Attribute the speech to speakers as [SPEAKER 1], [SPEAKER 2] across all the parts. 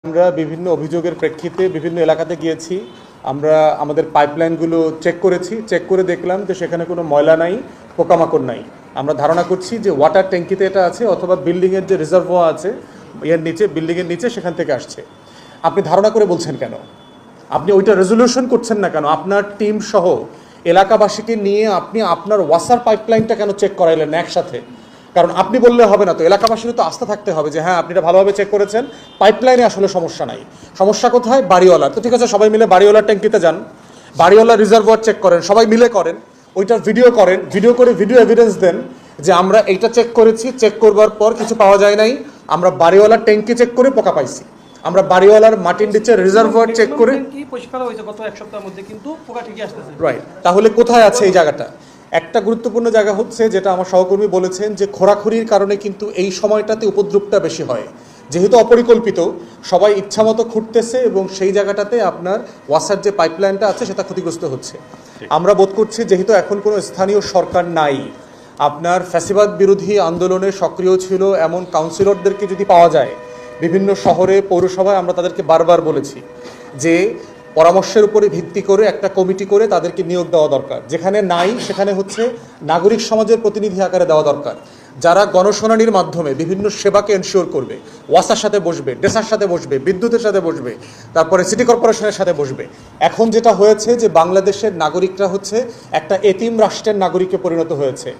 [SPEAKER 1] আমরা বিভিন্ন অভিযোগের প্রেক্ষিতে বিভিন্ন এলাকাতে গিয়েছি। আমরা আমাদের পাইপলাইনগুলো চেক করেছি, চেক করে দেখলাম যে সেখানে কোনো ময়লা নাই, পোকামাকড় নাই। আমরা ধারণা করছি যে ওয়াটার ট্যাঙ্কিতে এটা আছে অথবা বিল্ডিংয়ের যে রিজার্ভোয়ার আছে এর নিচে, বিল্ডিংয়ের নিচে সেখান থেকে আসছে। আপনি ধারণা করে বলছেন কেন? আপনি ওইটা রেজলিউশন করছেন না কেন? আপনার টিম সহ এলাকাবাসীকে নিয়ে আপনি আপনার ওয়াসার পাইপলাইনটা কেন চেক করাইলেন না একসাথে? কারণ আপনি বললে হবে না, তো এলাকাবাসীরও তো আস্থা থাকতে হবে যে হ্যাঁ আপনি এটা ভালোভাবে চেক করেছেন, পাইপলাইনে আসলে সমস্যা নাই। সমস্যা কোথায়? বাড়িওয়ালার। তো ঠিক আছে, সবাই মিলে বাড়িওয়ালার ট্যাঙ্কিতে যান, বাড়িওয়ালার রিজার্ভোয়ার চেক করেন, সবাই মিলে করেন, ওইটার ভিডিও করেন, ভিডিও করে ভিডিও এভিডেন্স দেন যে আমরা এইটা চেক করেছি, চেক করবার পর কিছু পাওয়া যায় নাই, আমরা বাড়িওয়ালার ট্যাঙ্কি চেক করে পোকা পাইছি, আমরা বাড়িওয়ালার মাটির নিচে রিজার্ভোয়ার চেক করে
[SPEAKER 2] পরিষ্কার হয়েছে গত এক সপ্তাহের মধ্যে, কিন্তু পোকা ঠিকই আসতেছে।
[SPEAKER 1] রাইট, তাহলে কোথায় আছে এই জায়গাটা? একটা গুরুত্বপূর্ণ জায়গা হচ্ছে, যেটা আমার সহকর্মী বলেছেন, যে খোরাখুরির কারণে কিন্তু এই সময়টাতে উপদ্রবটা বেশি হয়, যেহেতু অপরিকল্পিত, সবাই ইচ্ছামতো খুঁড়তেছে এবং সেই জায়গাটাতে আপনার ওয়াসার যে পাইপলাইনটা আছে সেটা ক্ষতিগ্রস্ত হচ্ছে। আমরা বোধ করছি যেহেতু এখন কোনো স্থানীয় সরকার নাই, আপনার ফ্যাসিবাদ বিরোধী আন্দোলনে সক্রিয় ছিল এমন কাউন্সিলরদেরকে যদি পাওয়া যায় বিভিন্ন শহরে, পৌরসভায়, আমরা তাদেরকে বারবার বলেছি যে পরামর্শের উপরে ভিত্তি করে একটা কমিটি করে তাদেরকে নিয়োগ দেওয়া দরকার। যেখানে নাই সেখানে হচ্ছে নাগরিক সমাজের প্রতিনিধি আকারে দেওয়া দরকার, যারা গণশুনানির মাধ্যমে বিভিন্ন সেবাকে এনশিওর করবে, ওয়াসার সাথে বসবে, ডেসার সাথে বসবে, বিদ্যুতের সাথে বসবে, তারপরে সিটি কর্পোরেশনের সাথে বসবে। এখন যেটা হয়েছে যে বাংলাদেশের নাগরিকরা হচ্ছে একটা এতিম রাষ্ট্রের নাগরিকে পরিণত হয়েছে।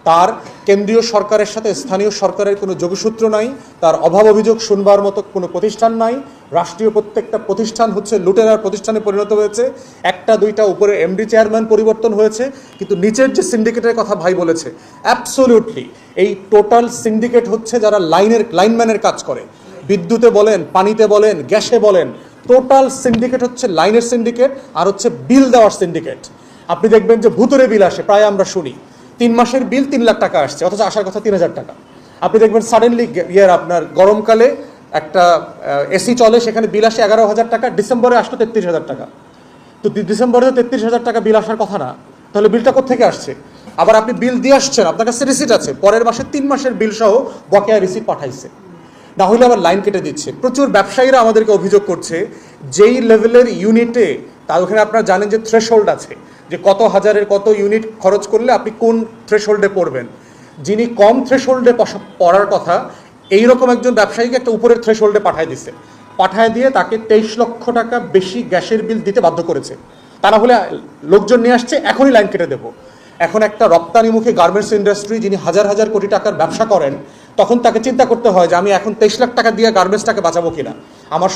[SPEAKER 1] তার কেন্দ্রীয় সরকারের সাথে স্থানীয় সরকারের কোনো যোগসূত্র নাই, তার অভাব অভিযোগ শুনবার মতো কোনো প্রতিষ্ঠান নাই। রাষ্ট্রীয় প্রত্যেকটা প্রতিষ্ঠান হচ্ছে লুটেরার প্রতিষ্ঠানে পরিণত হয়েছে। একটা দুইটা উপরে এমডি চেয়ারম্যান পরিবর্তন হয়েছে, কিন্তু নিচের যে সিন্ডিকেটের কথা ভাই বলেছে, অ্যাবসোলিউটলি এই টোটাল সিন্ডিকেট হচ্ছে যারা লাইনম্যানের কাজ করে, বিদ্যুতে বলেন, পানিতে বলেন, গ্যাসে বলেন, টোটাল সিন্ডিকেট হচ্ছে লাইনের সিন্ডিকেট আর হচ্ছে বিল দেওয়ার সিন্ডিকেট। আপনি দেখবেন যে ভুতুরে বিল আসে, প্রায় আমরা শুনি 3 মাসের বিল 3 লাখ টাকা আসছে, অথচ আসার কথা 3000 টাকা। আপনি দেখবেন সাডেনলি আপনার গরমকালে একটা এসি চলে, সেখানে বিল আসে 11,000 টাকা, ডিসেম্বরে আসলো 33,000 টাকা। তো ডিসেম্বরে 33,000 টাকা বিল আসার কথা না, তাহলে বিলটা কোত্থেকে আসছে? আবার আপনি বিল দিয়ে আসছেন, আপনার কাছে রিসিট আছে, পরের মাসে 3 মাসের বিল সহ বকেয়া রিসিট পাঠাইছে, না হলে আবার লাইন কেটে দিচ্ছে। প্রচুর ব্যবসায়ীরা আমাদেরকে অভিযোগ করছে যেই লেভেলের ইউনিটে, তার ওখানে আপনারা জানেন যে থ্রেশহোল্ড আছে, যে কত হাজারের কত ইউনিট খরচ করলে আপনি কোন থ্রেশহোল্ডে পড়বেন। যিনি কম থ্রেশহোল্ডে পড়ার কথা, এইরকম একজন ব্যবসায়ীকে একটা উপরের থ্রেশহোল্ডে পাঠায় দিয়ে তাকে 23 লক্ষ টাকা বেশি গ্যাসের বিল দিতে বাধ্য করেছে। তা না হলে লোকজন নিয়ে আসছে, এখনই লাইন কেটে দেবো। এখন একটা রপ্তানিমুখী গার্মেন্টস ইন্ডাস্ট্রি, যিনি হাজার হাজার কোটি টাকার ব্যবসা করেন, তখন তাকে চিন্তা করতে হয় যে আমি এখন 23 লাখ টাকা দিয়ে গার্মেন্টসটাকে বাঁচাবো কিনা। আমার